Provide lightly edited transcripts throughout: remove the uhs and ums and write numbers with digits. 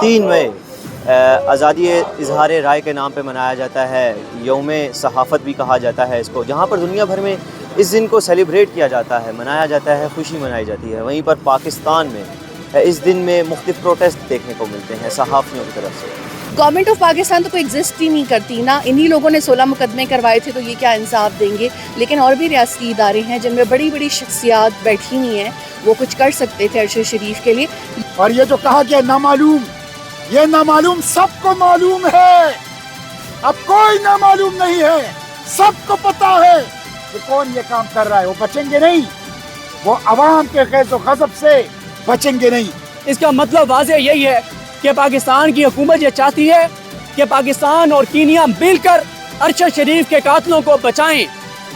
3 मई آزادی اظہار رائے کے نام پہ منایا جاتا ہے، یوم صحافت بھی کہا جاتا ہے اس کو، جہاں پر دنیا بھر میں اس دن کو سیلیبریٹ کیا جاتا ہے، منایا جاتا ہے، خوشی منائی جاتی ہے۔ وہیں پر پاکستان میں اس دن میں مختلف پروٹیسٹ دیکھنے کو ملتے ہیں صحافیوں کی طرف سے۔ گورنمنٹ آف پاکستان تو کوئی ایگزسٹ ہی نہیں کرتی نا، انہی لوگوں نے 16 مقدمے کروائے تھے، تو یہ کیا انصاف دیں گے؟ لیکن اور بھی ریاستی ادارے ہیں جن میں بڑی بڑی شخصیات بیٹھی ہوئی ہیں، وہ کچھ کر سکتے تھے ارشد شریف کے لیے۔ اور یہ جو کہا کہ نامعلوم، یہ نامعلوم سب کو معلوم ہے، اب کوئی نامعلوم نہیں ہے، سب کو پتا ہے کہ کون یہ کام کر رہا ہے۔ وہ بچیں گے نہیں، وہ عوام کے غیظ و غضب سے بچیں گے نہیں۔ اس کا مطلب واضح یہی ہے کہ پاکستان کی حکومت یہ چاہتی ہے کہ پاکستان اور کینیا مل کر ارشد شریف کے قاتلوں کو بچائیں۔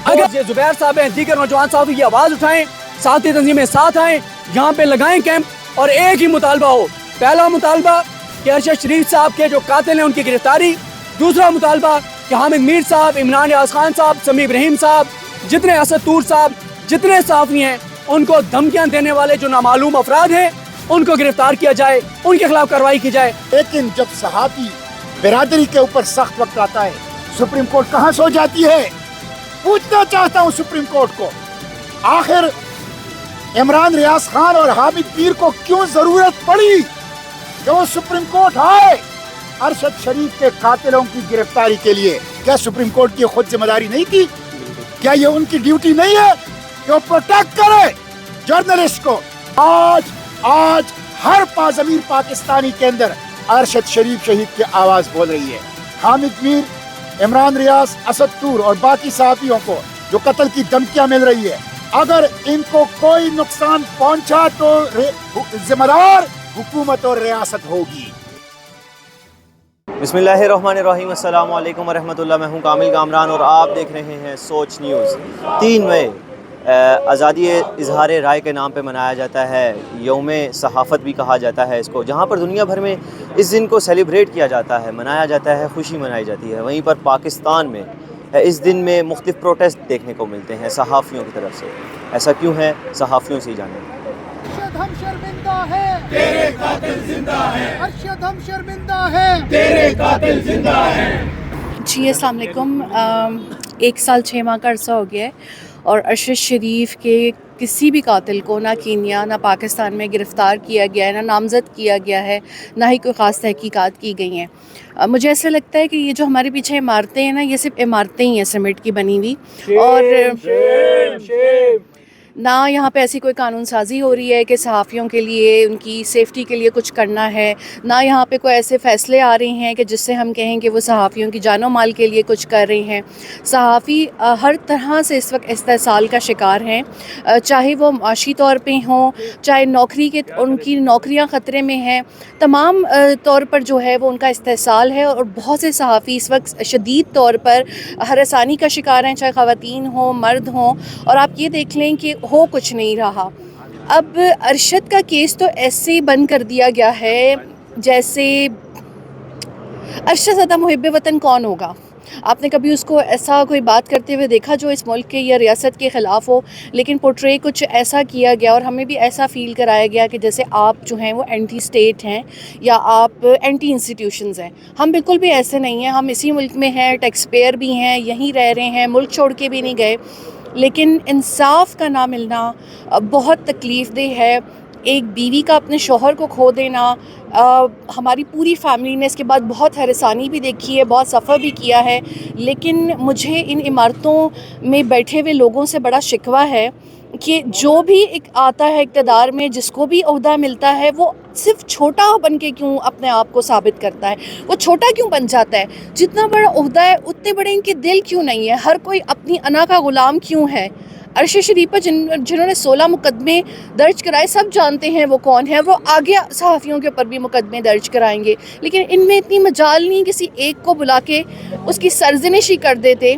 اگر یہ زبیر صاحب ہیں، دیگر نوجوان صاحب کی آواز اٹھائیں، ساتھی تنظیمیں ساتھ آئیں، یہاں پہ لگائیں کیمپ، اور ایک ہی مطالبہ ہو۔ پہلا مطالبہ کہ ارشد شریف صاحب کے جو قاتل ہیں ان کی گرفتاری، دوسرا مطالبہ کہ حامد میر صاحب، عمران ریاض خان صاحب، سمیع ابراہیم صاحب، جتنے اسد طور صاحب، جتنے صحافی ہیں، ان کو دھمکیاں دینے والے جو نامعلوم افراد ہیں ان کو گرفتار کیا جائے، ان کے خلاف کارروائی کی جائے۔ لیکن جب صحافی برادری کے اوپر سخت وقت آتا ہے، سپریم کورٹ کہاں سو جاتی ہے؟ پوچھنا چاہتا ہوں سپریم کورٹ کو، آخر عمران ریاض خان اور حامد میر کو کیوں ضرورت پڑی کہ وہ سپریم کورٹ آئے ارشد شریف کے قاتلوں کی گرفتاری کے لیے؟ کیا سپریم کورٹ کی خود ذمہ داری نہیں تھی؟ کیا یہ ان کی ڈیوٹی نہیں ہے کہ وہ پروٹیکٹ کرے جرنلسٹ کو؟ آج ہر پازمیر پاکستانی کے اندر ارشد شریف شہید کی آواز بول رہی ہے۔ حامد میر، عمران ریاض، اسد طور اور باقی صحافیوں کو جو قتل کی دھمکیاں مل رہی ہے، اگر ان کو کوئی نقصان پہنچا تو ذمہ دار حکومت اور ریاست ہوگی۔ بسم اللہ الرحمن الرحیم، السلام علیکم ورحمۃ اللہ۔ میں ہوں کامل کامران اور آپ دیکھ رہے ہیں سوچ نیوز۔ 3 مئی آزادی اظہار رائے کے نام پہ منایا جاتا ہے، یوم صحافت بھی کہا جاتا ہے اس کو، جہاں پر دنیا بھر میں اس دن کو سیلیبریٹ کیا جاتا ہے، منایا جاتا ہے، خوشی منائی جاتی ہے۔ وہیں پر پاکستان میں اس دن میں مختلف پروٹیسٹ دیکھنے کو ملتے ہیں صحافیوں کی طرف سے۔ ایسا کیوں ہے؟ صحافیوں سے ہی جانیں۔ ارشد ہم شرمندہ ہیں، تیرے قاتل زندہ ہیں۔ ارشد ہم شرمندہ ہیں، تیرے قاتل زندہ ہیں۔ جی السلام علیکم۔ 1 سال 6 ماہ کا عرصہ ہو گیا ہے اور ارشد شریف کے کسی بھی قاتل کو نہ کینیا نہ پاکستان میں گرفتار کیا گیا ہے، نہ نامزد کیا گیا ہے، نہ ہی کوئی خاص تحقیقات کی گئی ہیں۔ مجھے ایسا لگتا ہے کہ یہ جو ہمارے پیچھے عمارتیں ہیں نا، یہ صرف عمارتیں ہی ہیں سیمنٹ کی بنی ہوئی، اور نہ یہاں پہ ایسی کوئی قانون سازی ہو رہی ہے کہ صحافیوں کے لیے ان کی سیفٹی کے لیے کچھ کرنا ہے، نہ یہاں پہ کوئی ایسے فیصلے آ رہے ہیں کہ جس سے ہم کہیں کہ وہ صحافیوں کی جان و مال کے لیے کچھ کر رہے ہیں۔ صحافی ہر طرح سے اس وقت استحصال کا شکار ہیں، چاہے وہ معاشی طور پہ ہوں، چاہے نوکری کے ان کی نوکریاں خطرے میں ہیں، تمام طور پر جو ہے وہ ان کا استحصال ہے، اور بہت سے صحافی اس وقت شدید طور پر ہراسانی کا شکار ہیں، چاہے خواتین ہوں، مرد ہوں، اور آپ یہ دیکھ لیں کہ ہو کچھ نہیں رہا۔ اب ارشد کا کیس تو ایسے ہی بند کر دیا گیا ہے جیسے ارشد زیادہ محب وطن کون ہوگا؟ آپ نے کبھی اس کو ایسا کوئی بات کرتے ہوئے دیکھا جو اس ملک کے یا ریاست کے خلاف ہو؟ لیکن پورٹرے کچھ ایسا کیا گیا اور ہمیں بھی ایسا فیل کرایا گیا کہ جیسے آپ جو ہیں وہ اینٹی اسٹیٹ ہیں یا آپ اینٹی انسٹیٹیوشنز ہیں۔ ہم بالکل بھی ایسے نہیں ہیں، ہم اسی ملک میں ہیں، ٹیکس پیئر بھی ہیں، یہیں رہ رہے ہیں، ملک چھوڑ کے بھی نہیں گئے، لیکن انصاف کا نہ ملنا بہت تکلیف دہ ہے۔ ایک بیوی کا اپنے شوہر کو کھو دینا، ہماری پوری فیملی نے اس کے بعد بہت ہراسانی بھی دیکھی ہے، بہت سفر بھی کیا ہے، لیکن مجھے ان عمارتوں میں بیٹھے ہوئے لوگوں سے بڑا شکوہ ہے کہ جو بھی ایک آتا ہے اقتدار میں، جس کو بھی عہدہ ملتا ہے، وہ صرف چھوٹا بن کے کیوں اپنے آپ کو ثابت کرتا ہے؟ وہ چھوٹا کیوں بن جاتا ہے؟ جتنا بڑا عہدہ ہے اتنے بڑے ان کے دل کیوں نہیں ہے؟ ہر کوئی اپنی انا کا غلام کیوں ہے؟ ارشد شریف پر جنہوں نے 16 مقدمے درج کرائے، سب جانتے ہیں وہ کون ہے، وہ آگے صحافیوں کے اوپر بھی مقدمے درج کرائیں گے، لیکن ان میں اتنی مجال نہیں کسی ایک کو بلا کے اس کی سرزنش ہی کر دیتے۔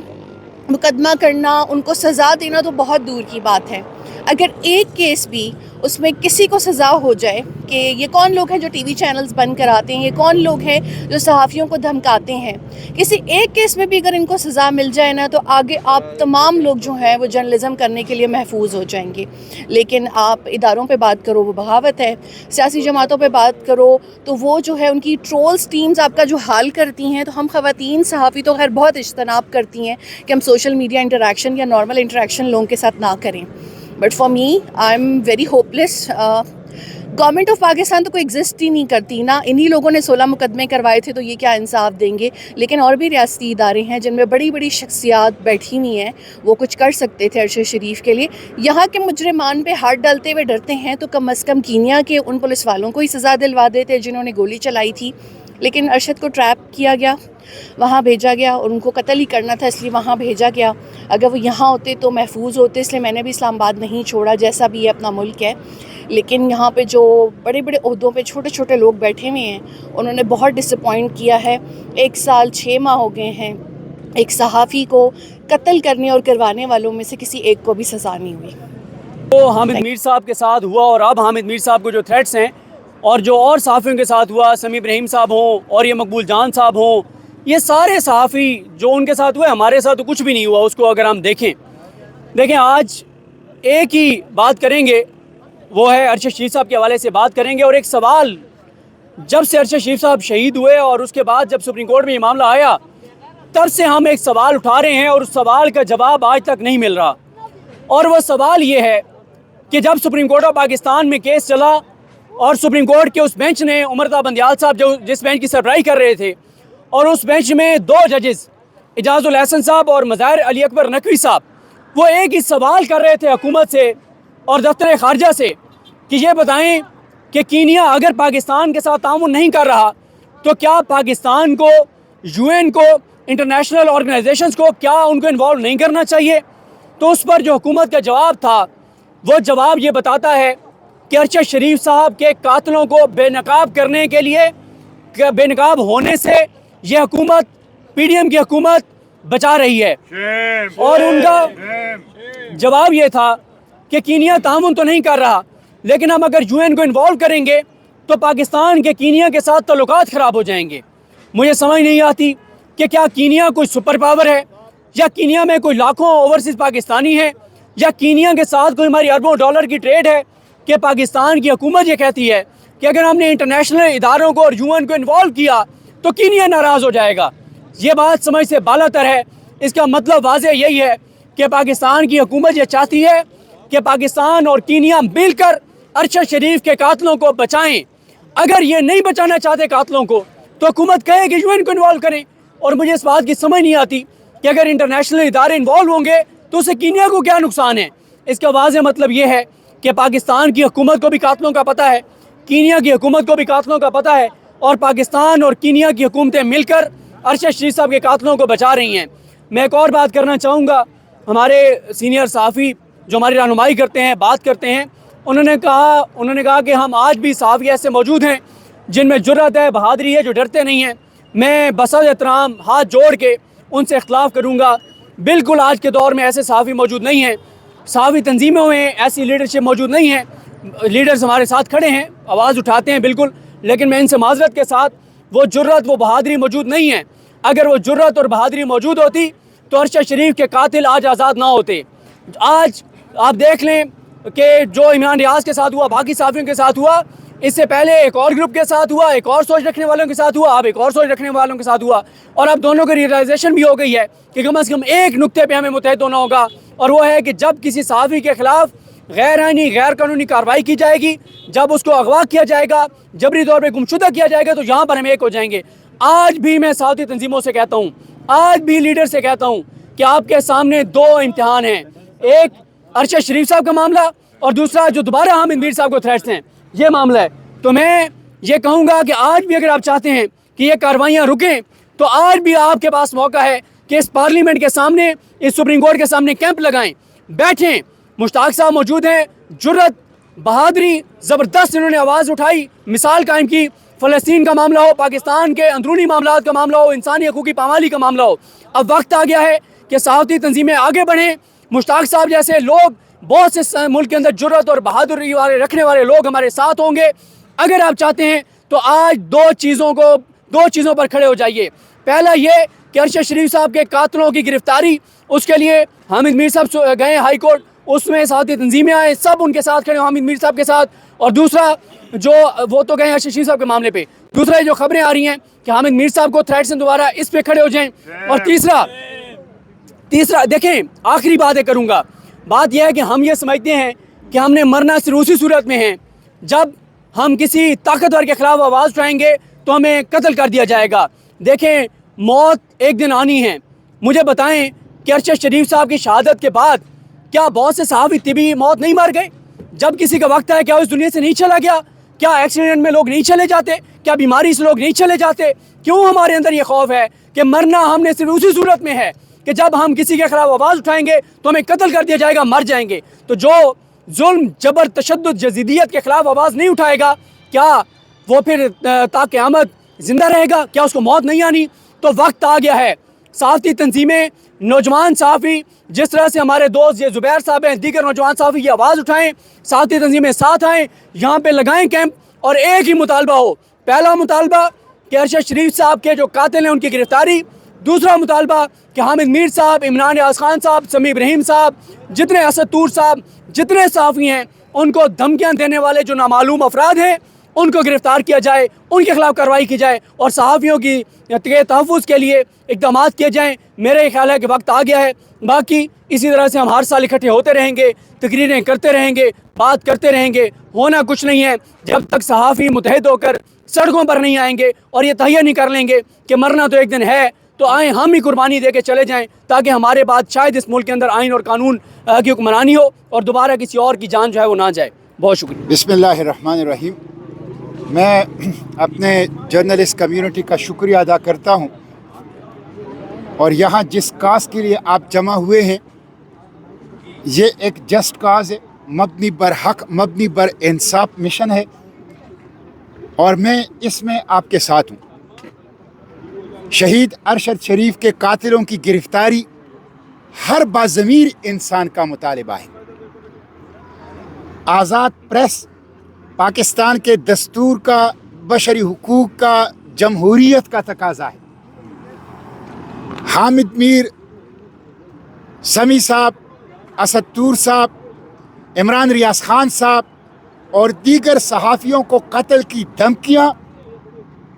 مقدمہ کرنا، ان کو سزا دینا تو بہت دور کی بات ہے۔ अगर एक केस भी उसमें किसी को सज़ा हो जाए कि ये कौन लोग हैं जो टीवी चैनल्स बंद कराते हैं, ये कौन लोग हैं जो सहाफ़ियों को धमकाते हैं, किसी एक केस में भी अगर इनको सज़ा मिल जाए ना तो आगे आप तमाम लोग जो हैं वो जर्नलिज़म करने के लिए महफूज हो जाएंगे। लेकिन आप इदारों पे बात करो वो बगावत है, सियासी जमातों पे बात करो तो वो जो है उनकी ट्रोल्स टीम्स आपका जो हाल करती हैं। तो हम ख़वातीन सहाफ़ी तो खैर बहुत इज्तनाब करती हैं कि हम सोशल मीडिया इंटरेक्शन या नॉर्मल इंटरेक्शन लोगों के साथ ना करें, but for me I am very hopeless. Government of Pakistan तो कोई एग्जिस्ट ही नहीं करती ना, इन्हीं लोगों ने 16 मुकदमे करवाए थे तो ये क्या इंसाफ देंगे। लेकिन और भी रियासती इदारे हैं जिनमें बड़ी बड़ी शख्सियात बैठी हुई हैं, वो कुछ कर सकते थे अरशद शरीफ के लिए। यहाँ के मुजरिमान पे हाथ डालते हुए डरते हैं तो कम अज़ कम कीनिया के उन पुलिस वालों को ही सज़ा दिलवा देते जिन्होंने गोली चलाई थी। लेकिन अरशद को ट्रैप किया गया, वहाँ भेजा गया और उनको कत्ल ही करना था इसलिए वहाँ भेजा गया। अगर वो यहाँ होते तो महफूज होते, इसलिए मैंने भी इस्लामाबाद नहीं छोड़ा, जैसा भी ये अपना मुल्क है। लेकिन यहाँ पे जो बड़े बड़े ओहदों पे छोटे छोटे लोग बैठे हुए हैं उन्होंने बहुत डिसअपॉइंट किया है। 1 साल 6 माह हो गए हैं, एक सहाफ़ी को कत्ल करने और करवाने वालों में से किसी एक को भी सज़ा नहीं हुई। तो हामिद मीर साहब के साथ हुआ और अब हामिद मीर साहब को जो थ्रेट्स हैं और जो और सहाफ़ियों के साथ हुआ, समी इब्राहिम साहब हों और ये मकबूल जान साहब हों, ये सारे सहाफ़ी जो उनके साथ हुए, हमारे साथ तो कुछ भी नहीं हुआ। उसको अगर हम देखें आज एक ही बात करेंगे, वो है अरशद शरीफ साहब के हवाले से बात करेंगे। और एक सवाल, जब से अरशद शरीफ साहब शहीद हुए और उसके बाद जब सुप्रीम कोर्ट में ये मामला आया, तब से हम एक सवाल उठा रहे हैं और उस सवाल का जवाब आज तक नहीं मिल रहा। और वो सवाल ये है कि जब सुप्रीम कोर्ट ऑफ पाकिस्तान में केस चला और सुप्रीम कोर्ट के उस बेंच ने उमर बंदियाल साहब जो जिस बेंच की सरबराही कर रहे थे, और उस बेंच में 2 जजेस इजाजुल हसन साहब और मज़ाहिर अली अकबर नकवी साहब, वो एक ही सवाल कर रहे थे हुकूमत से और दफ्तर ख़ारजा से कि ये बताएं कि कीनिया अगर पाकिस्तान के साथ ताउन नहीं कर रहा तो क्या पाकिस्तान को, UN को, इंटरनेशनल ऑर्गेनाइजेशंस को, क्या उनको इन्वॉल्व नहीं करना चाहिए। तो उस पर जो हुकूमत का जवाब था, वो जवाब ये बताता है कि अरशद शरीफ साहब के कातलों को बेनकाब करने के लिए, बेनकाब होने से ये हुकूमत, PDM की हुकूमत बचा रही है। और उनका जवाब ये था कि कीनिया ताउन तो नहीं कर रहा, लेकिन हम अगर UN को इन्वॉल्व करेंगे तो पाकिस्तान के कीनिया के साथ ताल्लुकात ख़राब हो जाएंगे। मुझे समझ नहीं आती कि क्या कीनिया कोई सुपर पावर है, या कीनिया में कोई लाखों ओवरसीज़ पाकिस्तानी हैं, या कीनिया के साथ कोई हमारी अरबों डॉलर की ट्रेड है कि पाकिस्तान की हुकूमत ये कहती है कि अगर हमने इंटरनेशनल इदारों को और UN को इन्वॉल्व किया तो कीनिया नाराज़ हो जाएगा। ये बात समझ से बालातर है। इसका मतलब वाज़ेह यही है कि पाकिस्तान की हुकूमत ये चाहती है कि पाकिस्तान और कीनिया मिलकर अरशद शरीफ के कातलों को बचाएं। अगर ये नहीं बचाना चाहते कातलों को तो हुकूमत कहे कि UN को इन्वॉल्व करें। और मुझे इस बात की समझ नहीं आती कि अगर इंटरनेशनल इदारे इन्वॉल्व होंगे तो उससे कीनिया को क्या नुकसान है। इसका वाज़ेह मतलब ये है कि पाकिस्तान की हुकूमत को भी कातलों का पता है, कीनिया की हुकूमत को भी कातलों का पता है, और पाकिस्तान और कीनिया की हुकूमतें मिलकर अरशद शरीफ साहब के कातलों को बचा रही हैं। मैं एक और बात करना चाहूँगा, हमारे सीनियर सहाफ़ी जो हमारी रहनुमाई करते हैं, बात करते हैं, उन्होंने कहा कि हम आज भी सहाफ़ी ऐसे मौजूद हैं जिनमें जुर्रत है, बहादुरी है, जो डरते नहीं हैं। मैं बसअ एहतराम हाथ जोड़ के उनसे इख्तलाफ करूँगा। बिल्कुल आज के दौर में ऐसे सहाफ़ी मौजूद नहीं हैं, सहाफ़ी तंजीमें में ऐसी लीडरशिप मौजूद नहीं है। लीडर्स हमारे साथ खड़े हैं, आवाज़ उठाते हैं बिल्कुल, लेकिन मैं इनसे माज़रत के साथ, वो जुर्रत, वो बहादुरी मौजूद नहीं है। अगर वो जुर्रत और बहादुरी मौजूद होती तो अरशद शरीफ के कातिल आज आज़ाद ना होते। आज आप देख लें कि जो इमरान रियाज के साथ हुआ, बाकी सहाफ़ियों के साथ हुआ, इससे पहले एक और ग्रुप के साथ हुआ, एक और सोच रखने वालों के साथ हुआ, अब एक और सोच रखने वालों के साथ हुआ, और अब दोनों को रियलाइजेशन भी हो गई है कि कम से कम एक नुक्ते पे हमें मुतहद होना होगा, और वो है कि जब किसी सहाफ़ी के ख़िलाफ़ गैर आइनी, गैर कानूनी कार्रवाई की जाएगी, जब उसको अगवा किया जाएगा, जबरी तौर पर गुमशुदा किया जाएगा, तो यहाँ पर हम एक हो जाएंगे। आज भी मैं सहाफ़ी तंजीमों से कहता हूँ, आज भी लीडर से कहता हूँ कि आपके सामने 2 इम्तिहान हैं, एक अरशद शरीफ साहब का मामला और दूसरा जो दोबारा हामिद मीर साहब को थ्रेट्स हैं, ये मामला है। तो मैं ये कहूँगा कि आज भी अगर आप चाहते हैं कि ये कार्रवाइयाँ रुकें, तो आज भी आपके पास मौका है कि इस पार्लियामेंट के सामने, इस सुप्रीम कोर्ट के सामने कैंप लगाएं, बैठें। मुश्ताक साहब मौजूद हैं, जुर्रत, बहादुरी, ज़बरदस्त इन्होंने आवाज़ उठाई, मिसाल कायम की। फ़लस्तीन का मामला हो, पाकिस्तान के अंदरूनी मामलात का मामला हो, इंसानी हकूक़ की पामाली का मामला हो, अब वक्त आ गया है कि सहाफ़ती तंजीमें आगे बढ़ें। मुश्ताक साहब जैसे लोग بہت سے ملک کے اندر جرأت اور بہادری والے رکھنے والے لوگ ہمارے ساتھ ہوں گے. اگر آپ چاہتے ہیں تو آج دو چیزوں پر کھڑے ہو جائیے. پہلا یہ کہ ارشد شریف صاحب کے قاتلوں کی گرفتاری، اس کے لیے حامد میر صاحب گئے ہائی کورٹ، اس میں ساتھی تنظیمیں آئے، سب ان کے ساتھ کھڑے حامد میر صاحب کے ساتھ. اور دوسرا جو وہ تو گئے ارشد شریف صاحب کے معاملے پہ، دوسرا جو خبریں آ رہی ہیں کہ حامد میر صاحب کو تھریٹس ہیں، دوبارہ اس پہ کھڑے ہو جائیں. اور تیسرا دیکھیں، آخری باتیں کروں گا. بات یہ ہے کہ ہم یہ سمجھتے ہیں کہ ہم نے مرنا صرف اسی صورت میں ہے جب ہم کسی طاقتور کے خلاف آواز اٹھائیں گے تو ہمیں قتل کر دیا جائے گا. دیکھیں، موت ایک دن آنی ہے. مجھے بتائیں کہ ارشد شریف صاحب کی شہادت کے بعد کیا بہت سے صحافی طبی موت نہیں مر گئے؟ جب کسی کا وقت ہے کیا اس دنیا سے نہیں چلا گیا؟ کیا ایکسیڈنٹ میں لوگ نہیں چلے جاتے؟ کیا بیماری سے لوگ نہیں چلے جاتے؟ کیوں ہمارے اندر یہ خوف ہے کہ مرنا ہم نے صرف اسی صورت میں ہے کہ جب ہم کسی کے خلاف آواز اٹھائیں گے تو ہمیں قتل کر دیا جائے گا، مر جائیں گے. تو جو ظلم، جبر، تشدد، جزیدیت کے خلاف آواز نہیں اٹھائے گا، کیا وہ پھر تا قیامت زندہ رہے گا؟ کیا اس کو موت نہیں آنی؟ تو وقت آ گیا ہے. صحافتی تنظیمیں، نوجوان صحافی، جس طرح سے ہمارے دوست یہ زبیر صاحب ہیں، دیگر نوجوان صحافی یہ آواز اٹھائیں، صحافتی تنظیمیں ساتھ آئیں، یہاں پہ لگائیں کیمپ، اور ایک ہی مطالبہ ہو. پہلا مطالبہ کہ ارشد شریف صاحب کے جو قاتل ہیں ان کی گرفتاری. دوسرا مطالبہ کہ حامد میر صاحب، عمران ریاض خان صاحب، سمیع ابراہیم صاحب، جتنے اسد طور صاحب، جتنے صحافی ہیں، ان کو دھمکیاں دینے والے جو نامعلوم افراد ہیں ان کو گرفتار کیا جائے، ان کے خلاف کارروائی کی جائے، اور صحافیوں کی تحفظ کے لیے اقدامات کیے جائیں. میرا خیال ہے کہ وقت آ گیا ہے. باقی اسی طرح سے ہم ہر سال اکٹھے ہوتے رہیں گے، تقریریں کرتے رہیں گے، بات کرتے رہیں گے. ہونا کچھ نہیں ہے جب تک صحافی متحد ہو کر سڑکوں پر نہیں آئیں گے اور یہ تہیہ نہیں کر لیں گے کہ مرنا تو ایک دن ہے، تو آئیں ہم ہی قربانی دے کے چلے جائیں، تاکہ ہمارے بعد شاید اس ملک کے اندر آئین اور قانون کی حکمرانی ہو اور دوبارہ کسی اور کی جان جو ہے وہ نہ جائے. بہت شکریہ. بسم اللہ الرحمن الرحیم. میں اپنے جرنلسٹ کمیونٹی کا شکریہ ادا کرتا ہوں، اور یہاں جس کاز کے لیے آپ جمع ہوئے ہیں یہ ایک جسٹ کاز ہے، مبنی بر حق، مبنی بر انصاف مشن ہے، اور میں اس میں آپ کے ساتھ ہوں. شہید ارشد شریف کے قاتلوں کی گرفتاری ہر باضمیر انسان کا مطالبہ ہے. آزاد پریس پاکستان کے دستور کا، بشری حقوق کا، جمہوریت کا تقاضا ہے. حامد میر، سمیع صاحب، اسد طور صاحب، عمران ریاض خان صاحب اور دیگر صحافیوں کو قتل کی دھمکیاں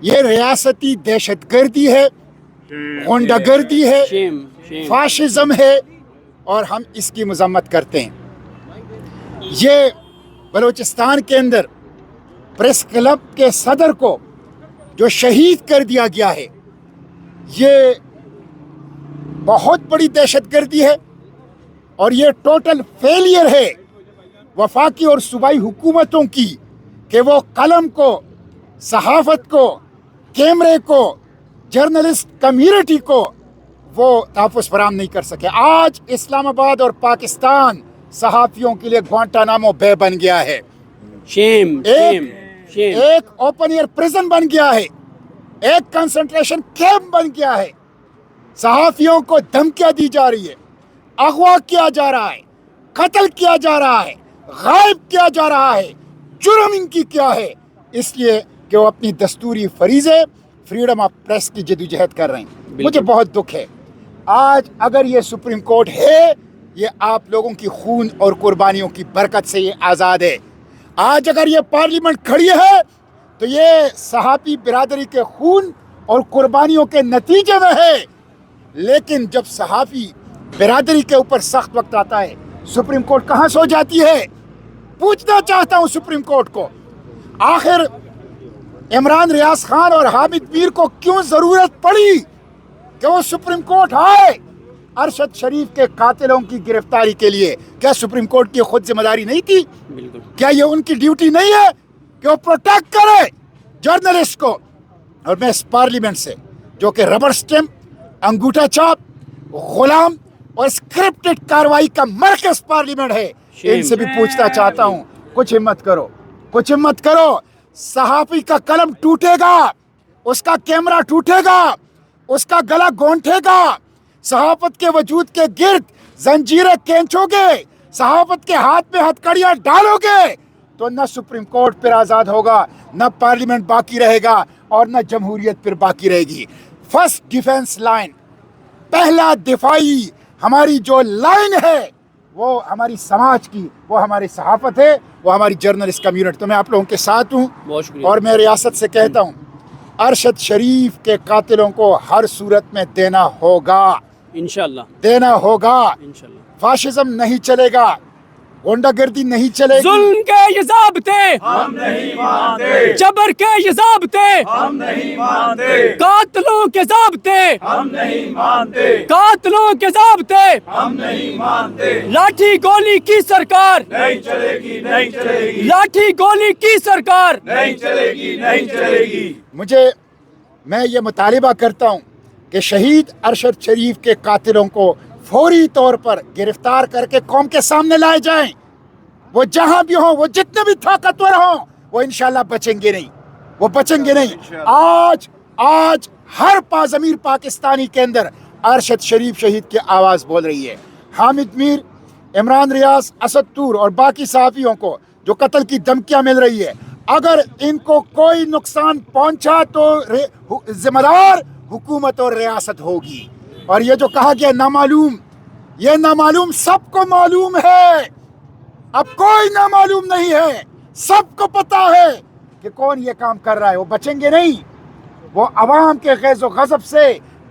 یہ ریاستی دہشت گردی ہے، غنڈہ گردی ہے، فاشزم ہے، اور ہم اس کی مذمت کرتے ہیں. یہ بلوچستان کے اندر پریس کلب کے صدر کو جو شہید کر دیا گیا ہے، یہ بہت بڑی دہشت گردی ہے، اور یہ ٹوٹل فیلئر ہے وفاقی اور صوبائی حکومتوں کی کہ وہ قلم کو، صحافت کو، کیمرے کو، جرنلسٹ کمیونٹی کو وہ تحفظ فراہم نہیں کر سکے. آج اسلام آباد اور پاکستان صحافیوں کے لیے گوانٹانامو بے بن گیا ہے، ایک اوپن ایئر پریزن بن گیا ہے، ایک کنسنٹریشن کیمپ بن گیا ہے. صحافیوں کو دھمکیاں دی جا رہی ہے، اغوا کیا جا رہا ہے، قتل کیا جا رہا ہے، غائب کیا جا رہا ہے. جرم ان کی کیا ہے؟ اس لیے کہ وہ اپنی دستوری فریضے فریڈم آف پریس کی جدوجہد کر رہے ہیں. مجھے بہت دکھ ہے. آج اگر یہ سپریم کورٹ ہے، یہ آپ لوگوں کی خون اور قربانیوں کی برکت سے یہ آزاد ہے. آج اگر یہ پارلیمنٹ کھڑی ہے تو یہ صحافی برادری کے خون اور قربانیوں کے نتیجے میں ہے. لیکن جب صحافی برادری کے اوپر سخت وقت آتا ہے، سپریم کورٹ کہاں سو جاتی ہے؟ پوچھنا چاہتا ہوں سپریم کورٹ کو، آخر عمران ریاض خان اور حامد میر کو کیوں ضرورت پڑی کہ وہ سپریم کورٹ آئے ارشد شریف کے قاتلوں کی گرفتاری کے لیے؟ کیا سپریم کورٹ کی خود ذمہ داری نہیں تھی؟ کیا یہ ان کی ڈیوٹی نہیں ہے کہ وہ پروٹیکٹ کرے جرنلسٹ کو؟ اور میں اس پارلیمنٹ سے، جو کہ ربر سٹیمپ، انگوٹھا چھاپ، غلام اور اسکرپٹڈ کاروائی کا مرکز پارلیمنٹ ہے، ان سے بھی پوچھنا چاہتا ہوں، کچھ ہمت کرو، کچھ ہمت کرو. صحافی کا قلم ٹوٹے گا، اس کا کیمرہ ٹوٹے گا، اس کا گلا گونٹھے گا. صحافت کے وجود کے گرد زنجیریں کھینچو گے، सहाफत के हाथ में हथकड़ियां डालोगे तो न सुप्रीम कोर्ट फिर आज़ाद होगा, न पार्लियामेंट बाकी रहेगा और न जमहूरियत फिर बाकी रहेगी। फर्स्ट डिफेंस लाइन, पहला दिफाई हमारी जो लाइन है वो हमारी समाज की, वो हमारी सहाफत है, वो हमारी जर्नलिस्ट कम्युनिटी। तो मैं आप लोगों के साथ हूँ बहुत शुक्रिया। और मैं रियासत से कहता हूँ अरशद शरीफ के कातिलों को हर सूरत में देना होगा, इंशाल्लाह देना होगा। इंशाल्लाह। फाशिज्म नहीं चलेगा, गुंडागर्दी नहीं चलेगी। जुल्म के ये ज़ाब्ते हम नहीं मानते, जबर के ये ज़ाब्ते हम नहीं मानते, कातलों के ज़ाब्ते हम नहीं मानते, कातलों के ज़ाब्ते हम नहीं मानते, लाठी गोली की सरकार नहीं चलेगी, नहीं चलेगी, लाठी गोली की सरकार नहीं चलेगी, नहीं चलेगी। मैं ये मुतालिबा करता हूँ कि शहीद अरशद शरीफ के कातिलों को फौरी तौर पर गिरफ्तार करके कौम के सामने लाए जाएं। वो जहां भी हों, वो जितने भी ताकतवर हों, वो इंशाल्लाह बचेंगे नहीं, वो बचेंगे नहीं। आज हर पाज़मीर पाकिस्तानी के अंदर अरशद शरीफ शहीद की आवाज़ बोल रही है। हामिद मीर, इमरान रियाज, असद तूर और बाकी सहाफ़ियों को जो कत्ल की धमकियां मिल रही है, अगर इनको कोई नुकसान पहुंचा तो जिम्मेदार हुकूमत और रियासत होगी। और ये जो कहा गया नामालूम, ये नामालूम सबको मालूम है, अब कोई नामालूम नहीं है, सबको पता है कि कौन ये काम कर रहा है। वो बचेंगे नहीं, वो अवाम के गैज़ो गज़ब से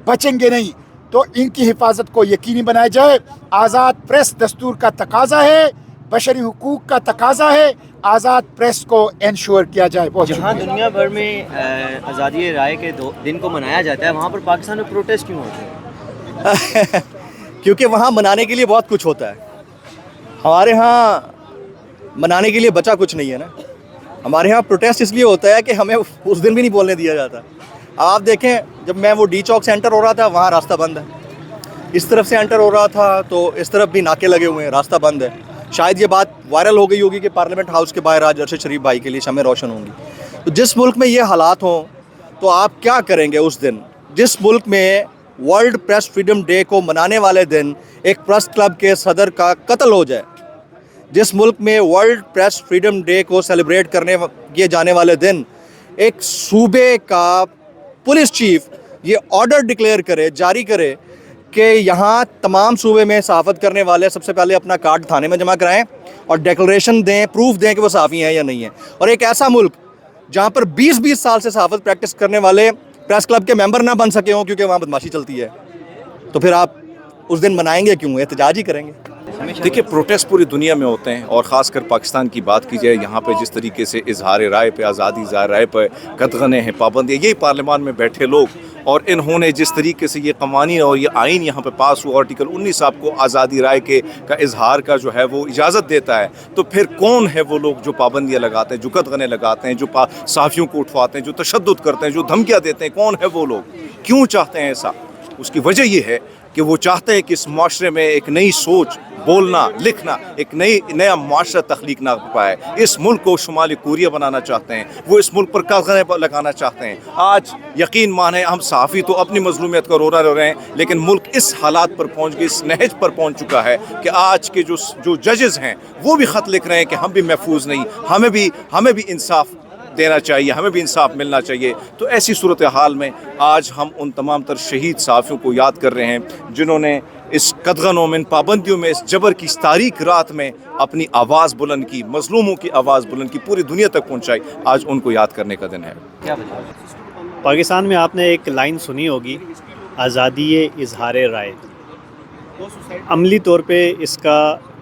बचेंगे नहीं। तो इनकी हिफाजत को यकीनी बनाया जाए। आज़ाद प्रेस दस्तूर का तकाजा है, बशरी हुकूक का तकाजा है, आज़ाद प्रेस को इंश्योर किया जाए। जहाँ दुनिया भर में आज़ादी राय के दिन को मनाया जाता है, वहाँ पर पाकिस्तान में प्रोटेस्ट क्यों होते हैं? क्योंकि वहाँ मनाने के लिए बहुत कुछ होता है, हमारे यहाँ मनाने के लिए बचा कुछ नहीं है ना। हमारे यहाँ प्रोटेस्ट इसलिए होता है कि हमें उस दिन भी नहीं बोलने दिया जाता। अब आप देखें, जब मैं वो डी चौक से एंटर हो रहा था, वहाँ रास्ता बंद है, इस तरफ से एंटर हो रहा था तो इस तरफ भी नाके लगे हुए हैं, रास्ता बंद है। शायद ये बात वायरल हो गई होगी कि पार्लियामेंट हाउस के बाहर आज अरशद शरीफ भाई के लिए शमें रोशन होंगी। तो जिस मुल्क में ये हालात हों तो आप क्या करेंगे उस दिन? जिस मुल्क में वर्ल्ड प्रेस फ्रीडम डे को मनाने वाले दिन एक प्रेस क्लब के सदर का कत्ल हो जाए, जिस मुल्क में वर्ल्ड प्रेस फ्रीडम डे को सेलिब्रेट करने किए जाने वाले दिन एक सूबे का पुलिस चीफ ये ऑर्डर डिक्लेयर करे, जारी करे कि यहाँ तमाम सूबे में सहाफ़त करने वाले सबसे पहले अपना कार्ड थाने में जमा कराएं और डिक्लेरेशन दें, प्रूफ दें कि वो सहाफ़ी हैं या नहीं है। और एक ऐसा मुल्क जहाँ पर 20-20 साल से सहाफ़त प्रैक्टिस करने वाले प्रेस क्लब के मेंबर ना बन सके हों क्योंकि वहाँ बदमाशी चलती है, तो फिर आप उस दिन मनाएंगे क्यों? एहतजाज ही करेंगे। देखिए, प्रोटेस्ट पूरी दुनिया में होते हैं और ख़ासकर पाकिस्तान की बात की जाए, यहाँ पे जिस तरीके से इजहार राय पे, आज़ादी इजहार राय पे कतगने हैं, पाबंदी, यही पार्लियामान में बैठे लोग और इन्होंने जिस तरीके से ये कवानीन और ये आइन यहाँ पे पास हुआ, आर्टिकल 19 आपको आज़ादी राय का इजहार का जो है वो इजाज़त देता है, तो फिर कौन है वो लोग जो पाबंदियाँ लगाते हैं, जो कतगने लगाते हैं, जो सहाफ़ियों को उठवाते हैं, जो तशद्दुद करते हैं, जो धमकियाँ देते हैं? कौन है वो लोग? क्यों चाहते हैं ऐसा? उसकी वजह ये है कि वो चाहते हैं कि इस माशरे में एक नई सोच, बोलना, लिखना, एक नया माशरा तख्लीक ना पाए। इस मुल्क को शुमाली कोरिया बनाना चाहते हैं, वो इस मुल्क पर कतगने लगाना चाहते हैं। आज यकीन माने, हम सहाफ़ी तो अपनी मजलूमियत को रो रहे हैं, लेकिन मुल्क इस हालात पर पहुँच गए, इस नहज पर पहुँच चुका है कि आज के जो जजेस हैं वो भी ख़त लिख रहे हैं कि हम भी महफूज नहीं, हमें भी इंसाफ देना चाहिए, हमें भी इंसाफ मिलना चाहिए। तो ऐसी सूरत हाल में आज हम उन तमाम तर शहीद सहाफ़ियों को याद कर रहे हैं जिन्होंने इस कतगनों में, इन पाबंदियों में, इस जबर की इस तारीख रात में अपनी आवाज़ बुलंद की, मजलूमों की आवाज़ बुलंद की, पूरी दुनिया तक पहुँचाई। आज उनको याद करने का दिन है। क्या बताएं? पाकिस्तान में आपने एक लाइन सुनी होगी, आज़ादी इजहार राय। अमली तौर पे इसका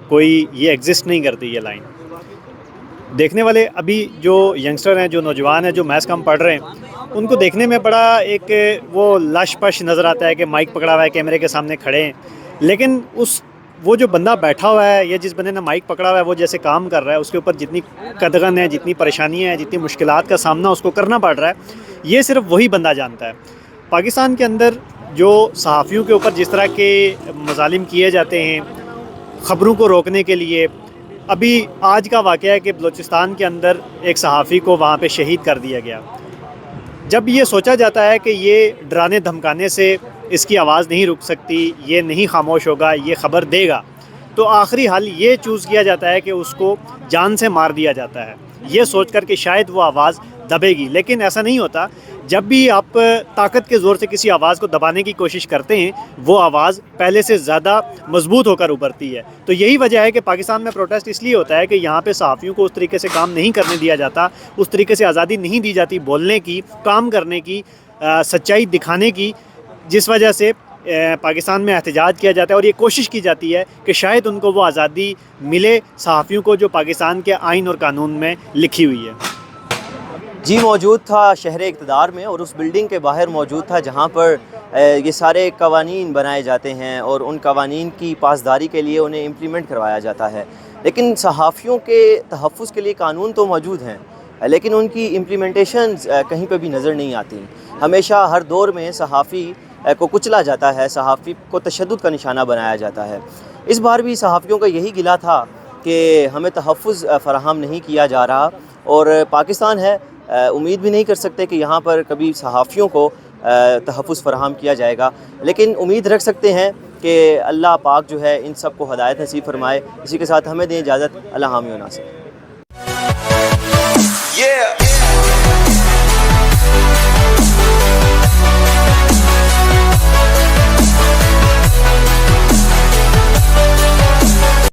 कोई ये एग्जिस्ट नहीं करती ये लाइन। देखने वाले अभी जो यंगस्टर हैं, जो नौजवान हैं, जो मैथ्स कम पढ़ रहे हैं, उनको देखने में बड़ा एक वो लश पश नज़र आता है कि माइक पकड़ा हुआ है, कैमरे के सामने खड़े हैं, लेकिन वो जो बंदा बैठा हुआ है या जिस बंदे ने माइक पकड़ा हुआ है, वो जैसे काम कर रहा है, उसके ऊपर जितनी कदगन है, जितनी परेशानियाँ हैं, जितनी मुश्किलात का सामना उसको करना पड़ रहा है, ये सिर्फ वही बंदा जानता है। पाकिस्तान के अंदर जो सहाफ़ियों के ऊपर जिस तरह के मज़ालिम किए जाते हैं ख़बरों को रोकने के लिए, अभी आज का वाक़या है कि बलूचिस्तान के अंदर एक सहाफ़ी को वहाँ पे शहीद कर दिया गया। जब ये सोचा जाता है कि ये डराने धमकाने से इसकी आवाज़ नहीं रुक सकती, ये नहीं खामोश होगा, ये ख़बर देगा, تو آخری حل یہ چوز کیا جاتا ہے کہ اس کو جان سے مار دیا جاتا ہے، یہ سوچ کر کہ شاید وہ آواز دبے گی، لیکن ایسا نہیں ہوتا۔ جب بھی آپ طاقت کے زور سے کسی آواز کو دبانے کی کوشش کرتے ہیں وہ آواز پہلے سے زیادہ مضبوط ہو کر ابھرتی ہے۔ تو یہی وجہ ہے کہ پاکستان میں پروٹیسٹ اس لیے ہوتا ہے کہ یہاں پہ صحافیوں کو اس طریقے سے کام نہیں کرنے دیا جاتا، اس طریقے سے آزادی نہیں دی جاتی بولنے کی، کام کرنے کی، سچائی دکھانے کی، جس وجہ سے پاکستان میں احتجاج کیا جاتا ہے اور یہ کوشش کی جاتی ہے کہ شاید ان کو وہ آزادی ملے صحافیوں کو جو پاکستان کے آئین اور قانون میں لکھی ہوئی ہے۔ جی موجود تھا شہر اقتدار میں، اور اس بلڈنگ کے باہر موجود تھا جہاں پر یہ سارے قوانین بنائے جاتے ہیں اور ان قوانین کی پاسداری کے لیے انہیں امپلیمنٹ کروایا جاتا ہے، لیکن صحافیوں کے تحفظ کے لیے قانون تو موجود ہیں لیکن ان کی امپلیمنٹیشنز کہیں پہ بھی نظر نہیں آتی۔ ہمیشہ ہر دور میں صحافی کو کچلا جاتا ہے، صحافی کو تشدد کا نشانہ بنایا جاتا ہے۔ اس بار بھی صحافیوں کا یہی گلہ تھا کہ ہمیں تحفظ فراہم نہیں کیا جا رہا، اور پاکستان ہے، امید بھی نہیں کر سکتے کہ یہاں پر کبھی صحافیوں کو تحفظ فراہم کیا جائے گا، لیکن امید رکھ سکتے ہیں کہ اللہ پاک جو ہے ان سب کو ہدایت نصیب فرمائے۔ اسی کے ساتھ ہمیں دیں اجازت، اللہ حامی و ناصر۔